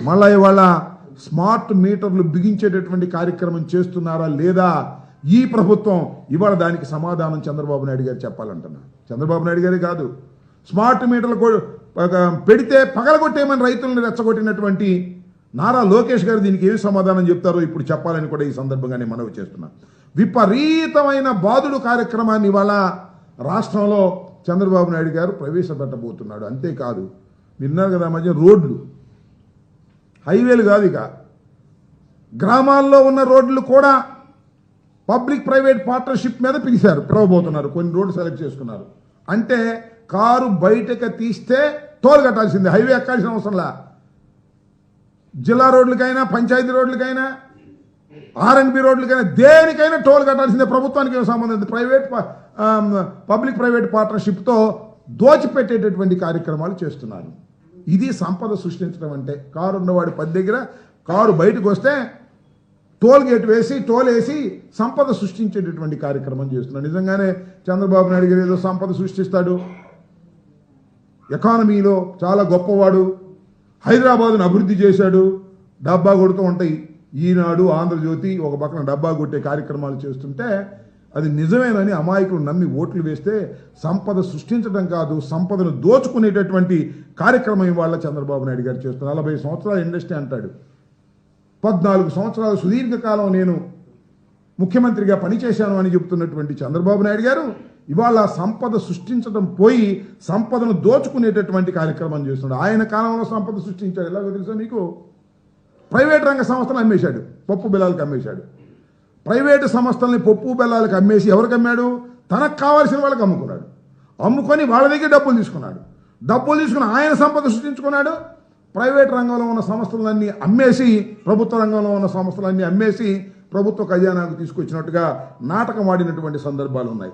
మళ్ళా ఇవాళ స్మార్ట్ మీటర్లు బిగించేటటువంటి కార్యక్రమం చేస్తున్నారా లేదా ఈ ప్రభుత్వం? ఇవాళ దానికి సమాధానం చంద్రబాబు నాయుడు గారు చెప్పాలంటున్నా. చంద్రబాబు నాయుడు గారే కాదు, స్మార్ట్ మీటర్లు పెడితే పగలగొట్టేమని రైతులను రెచ్చగొట్టినటువంటి నారా లోకేష్ గారు దీనికి ఏమి సమాధానం చెప్తారో ఇప్పుడు చెప్పాలని కూడా ఈ సందర్భంగా నేను మనవి చేస్తున్నా. విపరీతమైన బాదుడు కార్యక్రమాన్ని ఇవాళ రాష్ట్రంలో చంద్రబాబు నాయుడు గారు ప్రవేశపెట్టబోతున్నాడు. అంతేకాదు, విన్నారు కదా మధ్య రోడ్లు, హైవేలు కాదు, ఇక గ్రామాల్లో ఉన్న రోడ్లు కూడా పబ్లిక్ ప్రైవేట్ పార్ట్నర్షిప్ మీద పిలవబోతున్నారు. కొన్ని రోడ్లు సెలెక్ట్ చేసుకున్నారు. అంటే కారు బయటకు తీస్తే టోల్ కట్టాల్సిందే, హైవే ఎక్కాల్సిన అవసరంలా. జిల్లా రోడ్లకైనా, పంచాయతీ రోడ్లకైనా, ఆర్ఎండ్బి రోడ్లకైనా, దేనికైనా టోల్ కట్టాల్సిందే. ప్రభుత్వానికి ఏం సంబంధం? ప్రైవేట్ పబ్లిక్ ప్రైవేట్ పార్ట్నర్షిప్తో దోచిపెట్టేటటువంటి కార్యక్రమాలు చేస్తున్నారు. ఇది సంపద సృష్టించడం అంటే. కారు ఉన్నవాడి పది దగ్గర కారు బయటకు వస్తే టోల్ గేట్ వేసి టోల్ వేసి సంపద సృష్టించేటటువంటి కార్యక్రమం చేస్తున్నాడు. నిజంగానే చంద్రబాబు నాయుడు గారు ఏదో సంపద సృష్టిస్తాడు, ఎకానమీలో చాలా గొప్పవాడు, హైదరాబాదును అభివృద్ధి చేశాడు, డబ్బా కొడుతూ ఉంటాయి ఈనాడు, ఆంధ్రజ్యోతి ఒక పక్కన డబ్బా కొట్టే కార్యక్రమాలు చేస్తుంటే అది నిజమేనని అమాయకులు నమ్మి ఓట్లు వేస్తే సంపద సృష్టించడం కాదు, సంపదను దోచుకునేటటువంటి కార్యక్రమం ఇవాళ చంద్రబాబు నాయుడు గారు చేస్తున్నారు. 40 సంవత్సరాల ఇండస్ట్రీ అంటాడు. 14 సంవత్సరాల సుదీర్ఘకాలం నేను ముఖ్యమంత్రిగా పనిచేశాను అని చెబుతున్నటువంటి చంద్రబాబు నాయుడు గారు ఇవాళ సంపద సృష్టించడం పోయి సంపదను దోచుకునేటటువంటి కార్యక్రమం చేస్తున్నాడు. ఆయన కాలంలో సంపద సృష్టించాడు. ఎలాగో తెలుసా మీకు? ప్రైవేట్ రంగ సంస్థలు అమ్మేశాడు, పప్పు బెల్లాలకు అమ్మేశాడు. ప్రైవేటు సంస్థల్ని పప్పు బెల్లాలకు అమ్మేసి ఎవరికి అమ్మాడు? తనకు కావాల్సిన వాళ్ళకి అమ్ముకున్నాడు. అమ్ముకొని వాళ్ళ దగ్గర డబ్బులు తీసుకున్నాడు. డబ్బులు తీసుకుని ఆయన సంపద సృష్టించుకున్నాడు. ప్రైవేట్ రంగంలో ఉన్న సంస్థలన్నీ అమ్మేసి, ప్రభుత్వ రంగంలో ఉన్న సంస్థలన్నీ అమ్మేసి ప్రభుత్వ ఖజానాకు తీసుకొచ్చినట్టుగా నాటకం ఆడినటువంటి సందర్భాలు ఉన్నాయి.